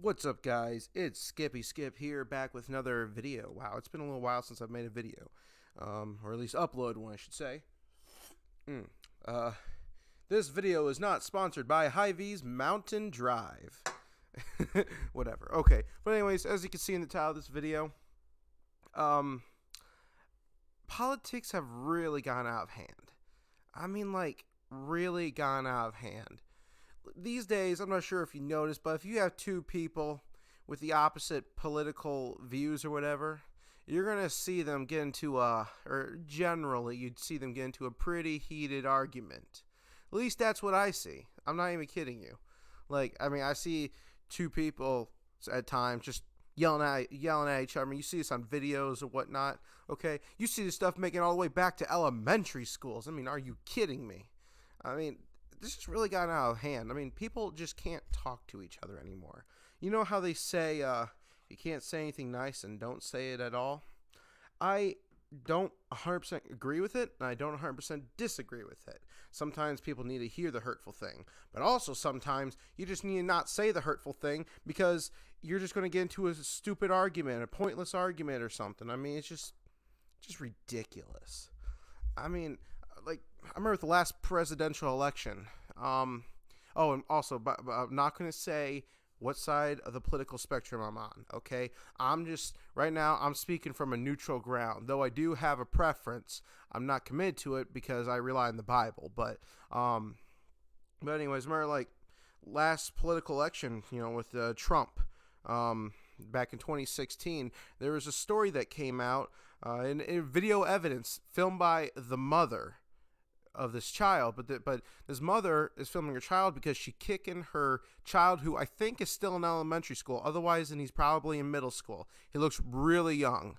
What's up, guys? It's Skippy Skip here, back with another video. Wow, it's been a little while since I've made a video, or at least upload one, I should say. Uh, this video is not sponsored by Hy-Vee's Mountain Drive. Whatever. Okay, but anyways, as you can see in the title of this video, politics have really gone out of hand. I mean, like, really gone out of hand. These days, I'm not sure if you noticed, but if you have two people with the opposite political views or whatever, you're going to see them get into or generally you'd see them get into a pretty heated argument. At least that's what I see. I'm not even kidding you. Like, I mean, I see two people at times just yelling at each other. I mean, you see this on videos or whatnot, okay? You see this stuff making it all the way back to elementary schools. I mean, are you kidding me? I mean, this has really gotten out of hand. I mean, people just can't talk to each other anymore. You know how they say you can't say anything nice and don't say it at all? I don't 100% agree with it, and I don't 100% disagree with it. Sometimes people need to hear the hurtful thing, but also sometimes you just need to not say the hurtful thing because you're just going to get into a stupid argument, a pointless argument or something. I mean, it's just ridiculous. I mean, like, I remember the last presidential election. And also, but I'm not going to say what side of the political spectrum I'm on, okay? Right now, I'm speaking from a neutral ground. Though I do have a preference, I'm not committed to it because I rely on the Bible. But anyways, remember, like, last political election, with Trump, back in 2016, there was a story that came out in video evidence filmed by the mother of this child, but this mother is filming her child because she's kicking her child, who I think is still in elementary school. Otherwise, then he's probably in middle school. He looks really young.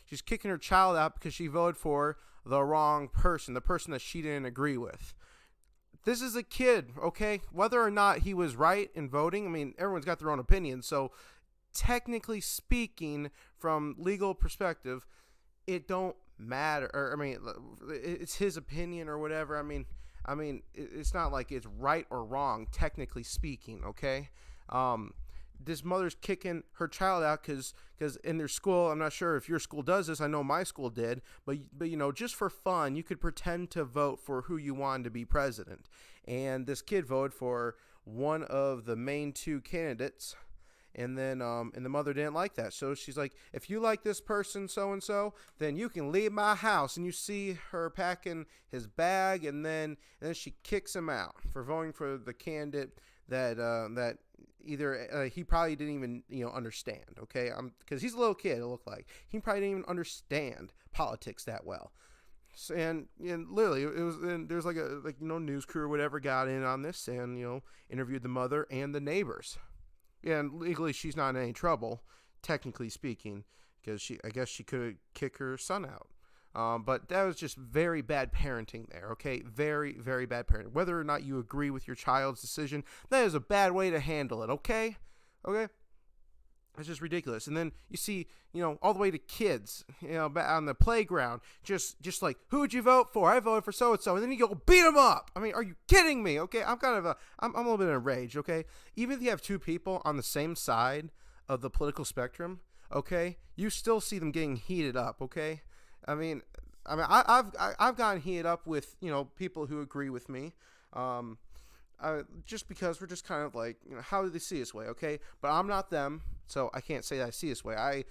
She's kicking her child out because she voted for the wrong person, the person that she didn't agree with. This is a kid, okay? Whether or not he was right in voting, I mean, everyone's got their own opinion. So, technically speaking, from legal perspective, it don't matter, or I mean, it's his opinion or whatever. I mean, it's not like it's right or wrong, technically speaking. Okay, this mother's kicking her child out because in their school, I'm not sure if your school does this. I know my school did, but just for fun, you could pretend to vote for who you wanted to be president, and this kid voted for one of the main two candidates. And then, and the mother didn't like that. So she's like, if you like this person, so-and-so, then you can leave my house. And you see her packing his bag, and then she kicks him out for voting for the candidate that either he probably didn't even, understand, okay? Because he's a little kid, it looked like. He probably didn't even understand politics that well. So, and literally, it was, and there's like a news crew or whatever got in on this and, interviewed the mother and the neighbors. Yeah, and legally she's not in any trouble, technically speaking, because I guess she could kick her son out. But that was just very bad parenting there, okay? Very, very bad parenting. Whether or not you agree with your child's decision, that is a bad way to handle it, okay? Okay? It's just ridiculous. And then you see, all the way to kids, on the playground, just like, who would you vote for? I voted for so-and-so. And then you go beat them up. I mean, are you kidding me? Okay, I'm a little bit in a rage, okay? Even if you have two people on the same side of the political spectrum, okay, you still see them getting heated up, okay? I've gotten heated up with, people who agree with me. Just because we're just kind of like, how do they see this way, okay? But I'm not them, so I can't say that I see this way. I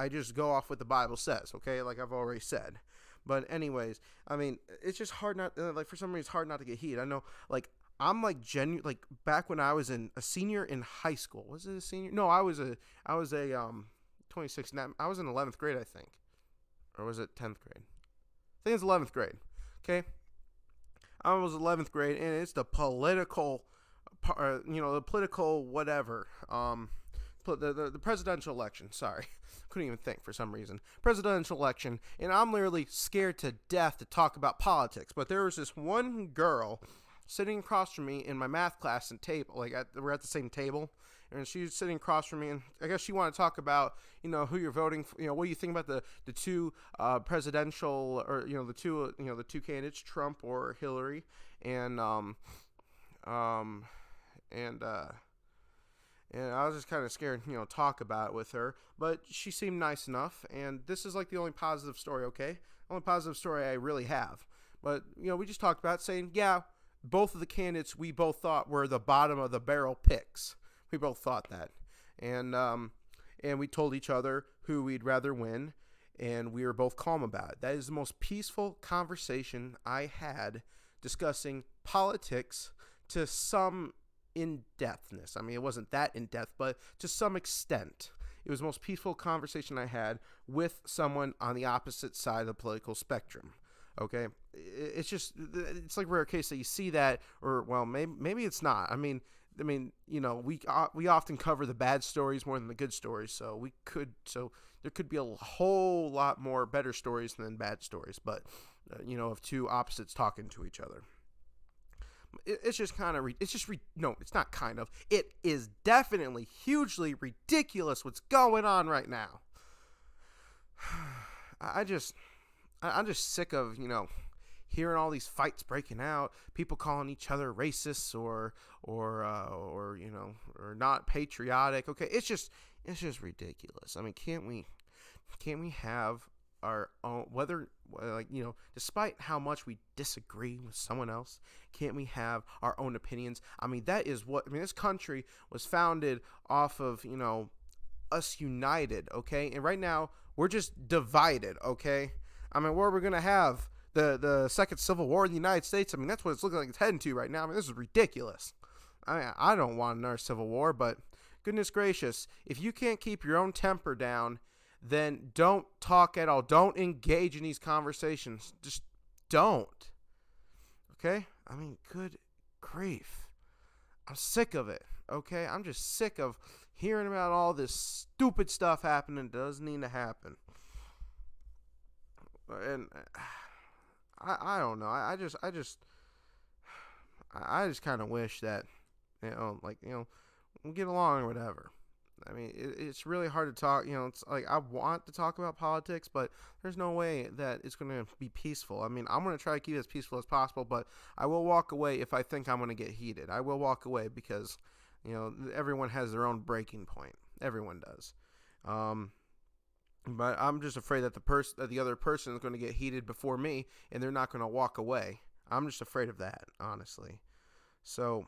just go off what the Bible says, okay? Like I've already said. But anyways, I mean, it's just hard not, for some reason, it's hard not to get heated. I know, like, I'm like back when I was a senior in high school. Was it a senior? No, I was a 26. I was in 11th grade, I think, or was it 10th grade? I think it's 11th grade. Okay. I was 11th grade, and it's the political, the political whatever, the presidential election. Sorry, couldn't even think for some reason. Presidential election, and I'm literally scared to death to talk about politics. But there was this one girl sitting across from me in my math class and table. We're at the same table, and she was sitting across from me, and I guess she wanted to talk about, who you're voting for, what do you think about the two presidential, or the two candidates, Trump or Hillary, and And I was just kind of scared, talk about it with her. But she seemed nice enough, and this is like the only positive story, okay? Only positive story I really have. But, we just talked about saying, yeah, both of the candidates we both thought were the bottom of the barrel picks. We both thought that. And we told each other who we'd rather win, and we were both calm about it. That is the most peaceful conversation I had discussing politics to some in-depthness. I mean, it wasn't that in-depth, but to some extent. It was the most peaceful conversation I had with someone on the opposite side of the political spectrum. Okay? It's like a rare case that you see that, or, well, maybe it's not. I mean, we often cover the bad stories more than the good stories, so there could be a whole lot more better stories than bad stories, but, of two opposites talking to each other. It's just kind of, no, it's not kind of, it is definitely hugely ridiculous what's going on right now. I'm just sick of, hearing all these fights breaking out, people calling each other racists or not patriotic. Okay, it's just ridiculous. I mean, can't we have our own, despite how much we disagree with someone else, can't we have our own opinions? I mean, this country was founded off of, us united, okay? And right now, we're just divided, okay? I mean, where we're going to have the second civil war in the United States, I mean, that's what it's looking like it's heading to right now. I mean, this is ridiculous. I mean, I don't want another civil war, but goodness gracious, if you can't keep your own temper down, then don't talk at all. Don't engage in these conversations. Just don't. Okay? I mean, good grief. I'm sick of it. Okay? I'm just sick of hearing about all this stupid stuff happening that doesn't need to happen. And I don't know. I just kind of wish that, we get along or whatever. I mean, it's really hard to talk. It's like I want to talk about politics, but there's no way that it's going to be peaceful. I mean, I'm going to try to keep it as peaceful as possible, but I will walk away if I think I'm going to get heated. I will walk away because, everyone has their own breaking point. Everyone does. But I'm just afraid that the other person is going to get heated before me, and they're not going to walk away. I'm just afraid of that, honestly. So,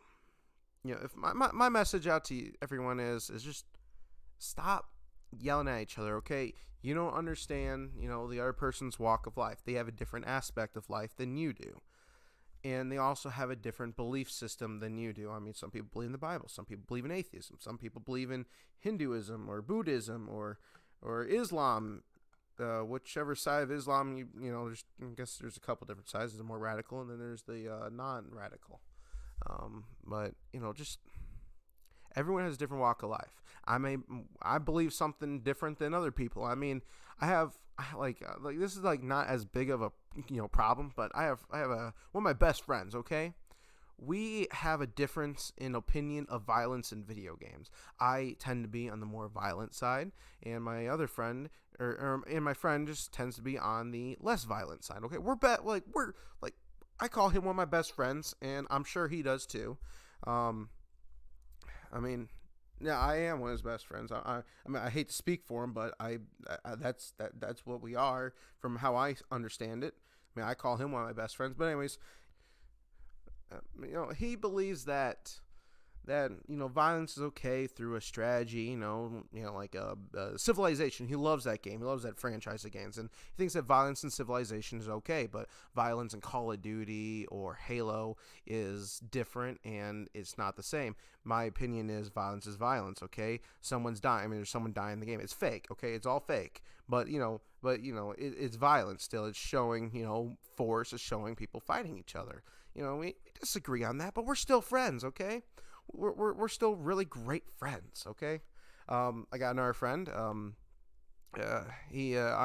if my message out to everyone is just stop yelling at each other, okay? You don't understand, the other person's walk of life. They have a different aspect of life than you do. And they also have a different belief system than you do. I mean, some people believe in the Bible. Some people believe in atheism. Some people believe in Hinduism or Buddhism or Islam. Whichever side of Islam, I guess there's a couple different sides. There's the more radical, and then there's the non-radical. But, just everyone has a different walk of life. I believe something different than other people. I mean, this is like not as big of a, problem, but I have one of my best friends, okay? We have a difference in opinion of violence in video games. I tend to be on the more violent side, and my other friend, and my friend just tends to be on the less violent side. Okay, I call him one of my best friends, and I'm sure he does too. I mean, yeah, I am one of his best friends. I mean, I hate to speak for him, but that's what we are from how I understand it. I mean, I call him one of my best friends. But anyways, he believes that violence is okay through a strategy, like a Civilization. He loves that game. He loves that franchise of games, and he thinks that violence in Civilization is okay, but violence in Call of Duty or Halo is different, and it's not the same. My opinion is violence is violence. Okay, someone's dying. I mean, there's someone dying in the game. It's fake. Okay, it's all fake, but it's violence still. It's showing force. It's showing people fighting each other. We disagree on that, but we're still friends. Okay. We're still really great friends, okay? I got another friend. I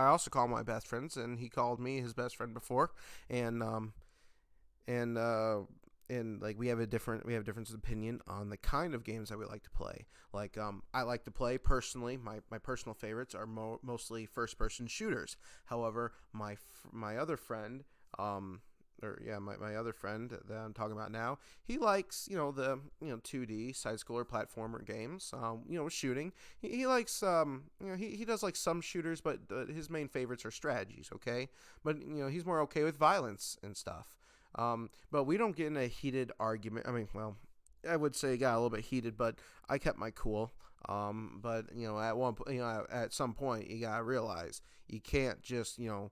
also call my best friends, and he called me his best friend before, and we have a difference of opinion on the kind of games that we like to play. Like I like to play personally. My personal favorites are mostly first person shooters. However, my other friend my other friend that I'm talking about now, he likes, the 2D side scroller platformer games. Shooting. He likes, he does like some shooters, but his main favorites are strategies. Okay, but he's more okay with violence and stuff. But we don't get in a heated argument. I mean, well, I would say it got a little bit heated, but I kept my cool. But at some point, you gotta realize you can't just, you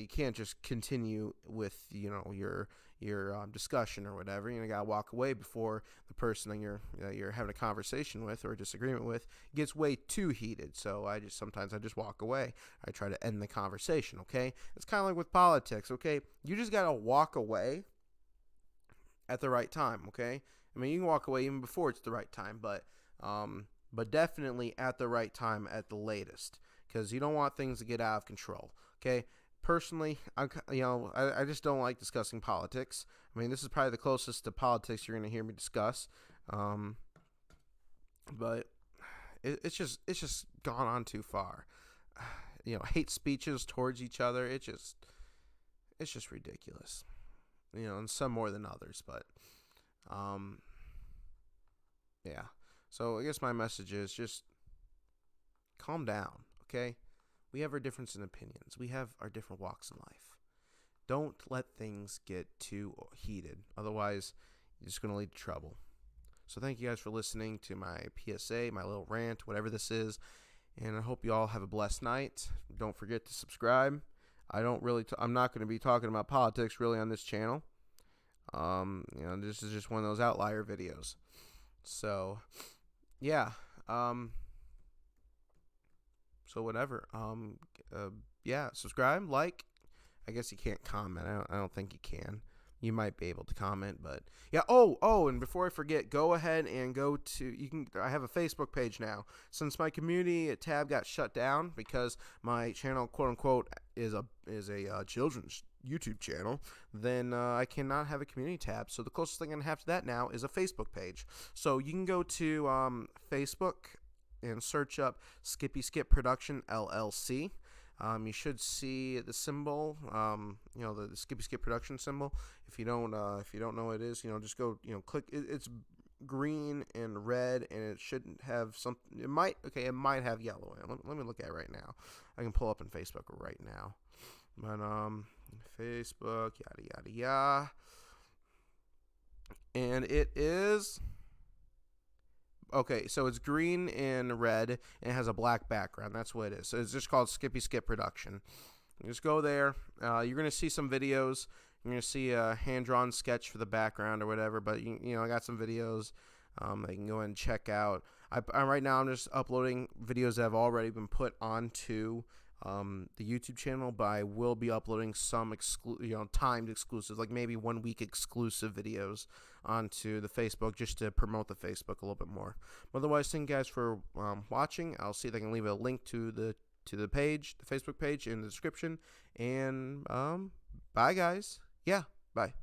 can't just continue with, your discussion or whatever. You gotta walk away before the person that you're having a conversation with or a disagreement with gets way too heated. So sometimes I just walk away. I try to end the conversation. Okay, it's kind of like with politics. Okay, you just gotta walk away at the right time. Okay, I mean, you can walk away even before it's the right time, but definitely at the right time at the latest, because you don't want things to get out of control. Okay. Personally, I just don't like discussing politics. I mean, this is probably the closest to politics you're going to hear me discuss. But it's just gone on too far. Hate speeches towards each other. It's just ridiculous. And some more than others, but yeah. So I guess my message is just calm down, okay? We have our difference in opinions. We have our different walks in life. Don't let things get too heated. Otherwise, you're just going to lead to trouble. So thank you guys for listening to my PSA, my little rant, whatever this is. And I hope you all have a blessed night. Don't forget to subscribe. I'm not going to be talking about politics really on this channel. This is just one of those outlier videos. So, yeah. So whatever. Subscribe, like. I guess you can't comment. I don't think you can. You might be able to comment, but yeah. And before I forget, go ahead and go to I have a Facebook page now. Since my community tab got shut down because my channel, quote unquote, is a children's YouTube channel, then I cannot have a community tab. So the closest thing I have to that now is a Facebook page. So you can go to Facebook and search up Skippi Skip Production LLC. You should see the symbol, the Skippi Skip Production symbol. If you don't know what it is, just go, click. It's green and red, and it shouldn't have something. It might have yellow. Let me look at it right now. I can pull up on Facebook right now. But Facebook, yada yada yada, and it is. Okay, so it's green and red, and it has a black background. That's what it is. So it's just called Skippi Skip Production. You just go there. You're going to see some videos. You're going to see a hand-drawn sketch for the background or whatever, but, I got some videos that you can go ahead and check out. Right now, I'm just uploading videos that have already been put onto the YouTube channel, but I will be uploading some timed exclusives, like maybe 1 week exclusive videos onto the Facebook, just to promote the Facebook a little bit more. Otherwise, thank you guys for watching. I'll see if I can leave a link to the page, the Facebook page, in the description. And bye, guys. Yeah, bye.